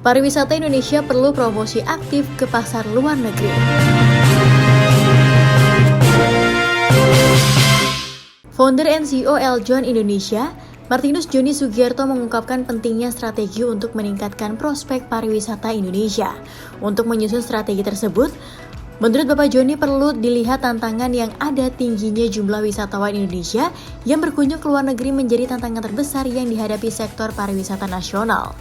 Pariwisata Indonesia perlu promosi aktif ke pasar luar negeri. Founder and CEO Eljon Indonesia, Martinus Joni Sugiarto mengungkapkan pentingnya strategi untuk meningkatkan prospek pariwisata Indonesia. Untuk menyusun strategi tersebut, menurut Bapak Joni perlu dilihat tantangan yang ada tingginya jumlah wisatawan Indonesia yang berkunjung ke luar negeri menjadi tantangan terbesar yang dihadapi sektor pariwisata nasional.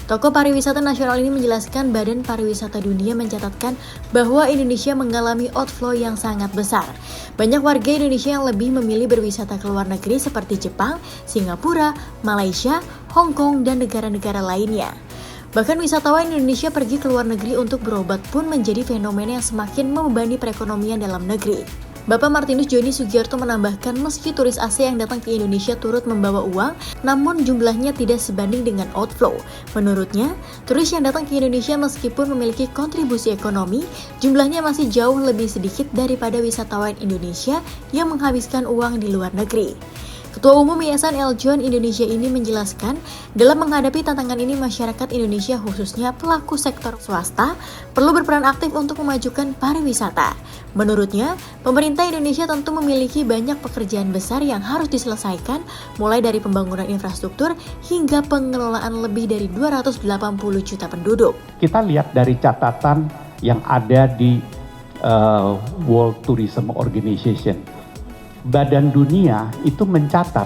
Tokoh pariwisata nasional ini menjelaskan Badan Pariwisata Dunia mencatatkan bahwa Indonesia mengalami outflow yang sangat besar. Banyak warga Indonesia yang lebih memilih berwisata ke luar negeri seperti Jepang, Singapura, Malaysia, Hong Kong, dan negara-negara lainnya. Bahkan wisatawan Indonesia pergi ke luar negeri untuk berobat pun menjadi fenomena yang semakin membebani perekonomian dalam negeri. Bapak Martinus Joni Sugiarto menambahkan meski turis asing yang datang ke Indonesia turut membawa uang, namun jumlahnya tidak sebanding dengan outflow. Menurutnya, turis yang datang ke Indonesia meskipun memiliki kontribusi ekonomi, jumlahnya masih jauh lebih sedikit daripada wisatawan Indonesia yang menghabiskan uang di luar negeri. Ketua Umum Yayasan Eljon Indonesia ini menjelaskan, dalam menghadapi tantangan ini masyarakat Indonesia khususnya pelaku sektor swasta perlu berperan aktif untuk memajukan pariwisata. Menurutnya, pemerintah Indonesia tentu memiliki banyak pekerjaan besar yang harus diselesaikan, mulai dari pembangunan infrastruktur hingga pengelolaan lebih dari 280 juta penduduk. Kita lihat dari catatan yang ada di World Tourism Organization. Badan Dunia itu mencatat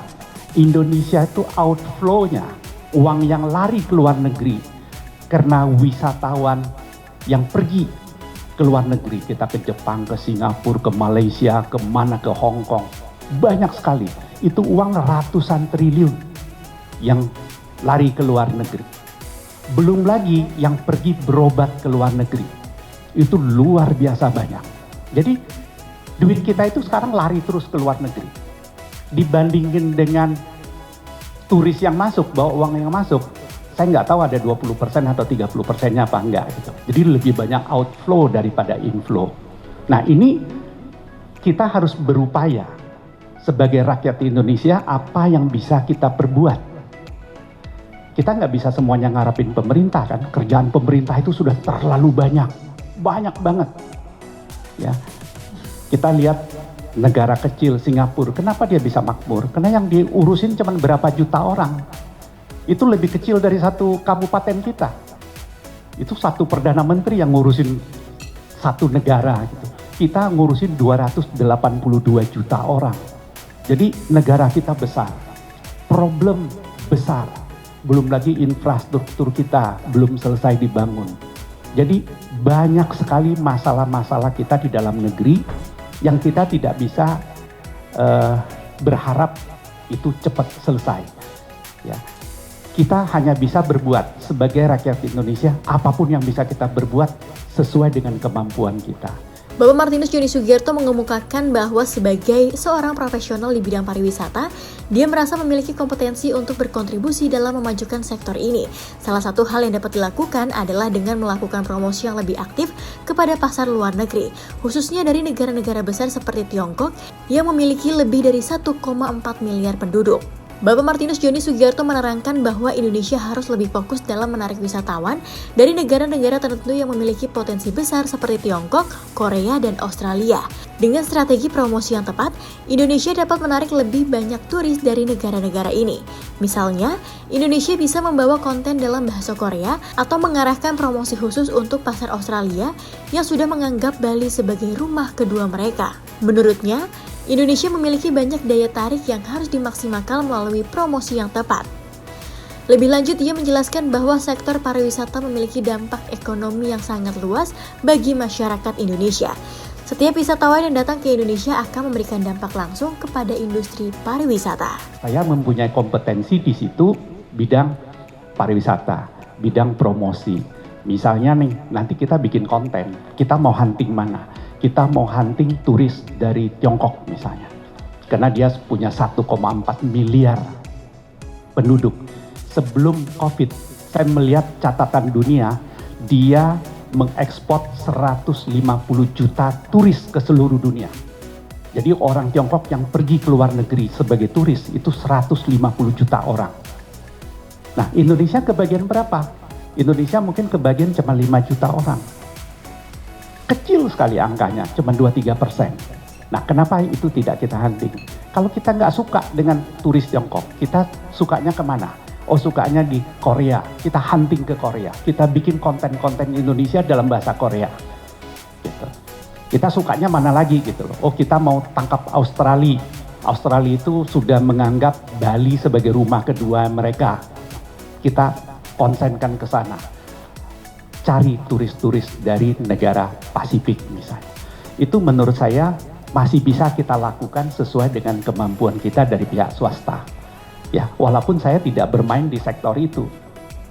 Indonesia itu outflow-nya, uang yang lari ke luar negeri karena wisatawan yang pergi ke luar negeri. Kita ke Jepang, ke Singapura, ke Malaysia, kemana, ke Hong Kong. Banyak sekali. Itu uang ratusan triliun yang lari ke luar negeri. Belum lagi yang pergi berobat ke luar negeri. Itu luar biasa banyak. Jadi duit kita itu sekarang lari terus ke luar negeri. Dibandingin dengan turis yang masuk, bawa uang yang masuk, saya nggak tahu ada 20% atau 30%-nya apa enggak gitu. Jadi lebih banyak outflow daripada inflow. Nah ini kita harus berupaya sebagai rakyat Indonesia apa yang bisa kita perbuat. Kita nggak bisa semuanya ngarapin pemerintah kan. Kerjaan pemerintah itu sudah terlalu banyak banget. Ya. Kita lihat negara kecil Singapura, kenapa dia bisa makmur? Karena yang diurusin cuma berapa juta orang. Itu lebih kecil dari satu kabupaten kita. Itu satu perdana menteri yang ngurusin satu negara gitu. Kita ngurusin 282 juta orang. Jadi negara kita besar. Problem besar. Belum lagi infrastruktur kita belum selesai dibangun. Jadi banyak sekali masalah-masalah kita di dalam negeri yang kita tidak bisa berharap itu cepat selesai. Ya. Kita hanya bisa berbuat sebagai rakyat Indonesia, apapun yang bisa kita berbuat sesuai dengan kemampuan kita. Bapak Martinus Joni Sugiarto mengemukakan bahwa sebagai seorang profesional di bidang pariwisata, dia merasa memiliki kompetensi untuk berkontribusi dalam memajukan sektor ini. Salah satu hal yang dapat dilakukan adalah dengan melakukan promosi yang lebih aktif kepada pasar luar negeri, khususnya dari negara-negara besar seperti Tiongkok yang memiliki lebih dari 1,4 miliar penduduk. Bapak Martinus Joni Sugiarto menerangkan bahwa Indonesia harus lebih fokus dalam menarik wisatawan dari negara-negara tertentu yang memiliki potensi besar seperti Tiongkok, Korea, dan Australia. Dengan strategi promosi yang tepat, Indonesia dapat menarik lebih banyak turis dari negara-negara ini. Misalnya, Indonesia bisa membawa konten dalam bahasa Korea atau mengarahkan promosi khusus untuk pasar Australia yang sudah menganggap Bali sebagai rumah kedua mereka. Menurutnya, Indonesia memiliki banyak daya tarik yang harus dimaksimalkan melalui promosi yang tepat. Lebih lanjut, ia menjelaskan bahwa sektor pariwisata memiliki dampak ekonomi yang sangat luas bagi masyarakat Indonesia. Setiap wisatawan yang datang ke Indonesia akan memberikan dampak langsung kepada industri pariwisata. Saya mempunyai kompetensi di situ bidang pariwisata, bidang promosi. Misalnya nih, nanti kita bikin konten, kita mau hunting mana? Kita mau hunting turis dari Tiongkok misalnya. Karena dia punya 1,4 miliar penduduk. Sebelum COVID, saya melihat catatan dunia, dia mengekspor 150 juta turis ke seluruh dunia. Jadi orang Tiongkok yang pergi ke luar negeri sebagai turis itu 150 juta orang. Nah, Indonesia kebagian berapa? Indonesia mungkin kebagian cuma 5 juta orang. Kecil sekali angkanya, cuma 2-3%. Nah, kenapa itu tidak kita hunting? Kalau kita nggak suka dengan turis Tiongkok, kita sukanya kemana? Oh, sukanya di Korea. Kita hunting ke Korea. Kita bikin konten-konten Indonesia dalam bahasa Korea. Gitu. Kita sukanya mana lagi gitu loh. Oh, kita mau tangkap Australia. Australia itu sudah menganggap Bali sebagai rumah kedua mereka. Kita konsenkan ke sana. Cari turis-turis dari negara Pasifik misalnya. Itu menurut saya masih bisa kita lakukan sesuai dengan kemampuan kita dari pihak swasta. Ya, walaupun saya tidak bermain di sektor itu.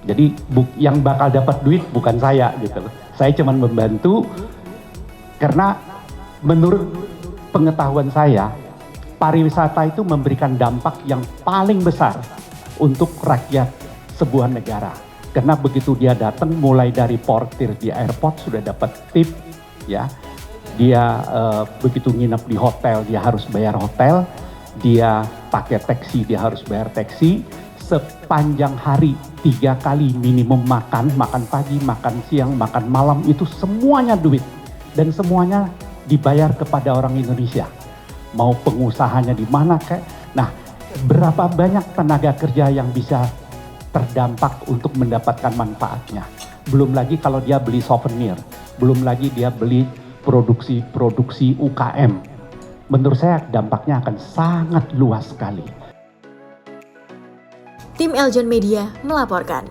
Jadi yang bakal dapat duit bukan saya gitu loh. Saya cuma membantu karena menurut pengetahuan saya, pariwisata itu memberikan dampak yang paling besar untuk rakyat sebuah negara. Karena begitu dia datang, mulai dari portir di airport sudah dapat tip, ya. Dia begitu nginep di hotel, dia harus bayar hotel. Dia pakai taksi, dia harus bayar taksi. Sepanjang hari 3 kali minimum makan pagi, makan siang, makan malam, itu semuanya duit. Dan semuanya dibayar kepada orang Indonesia. Mau pengusahanya di mana kayak. Nah, berapa banyak tenaga kerja yang bisa terdampak untuk mendapatkan manfaatnya. Belum lagi kalau dia beli souvenir, belum lagi dia beli produksi UKM. Menurut saya dampaknya akan sangat luas sekali. Tim Eljon Media melaporkan.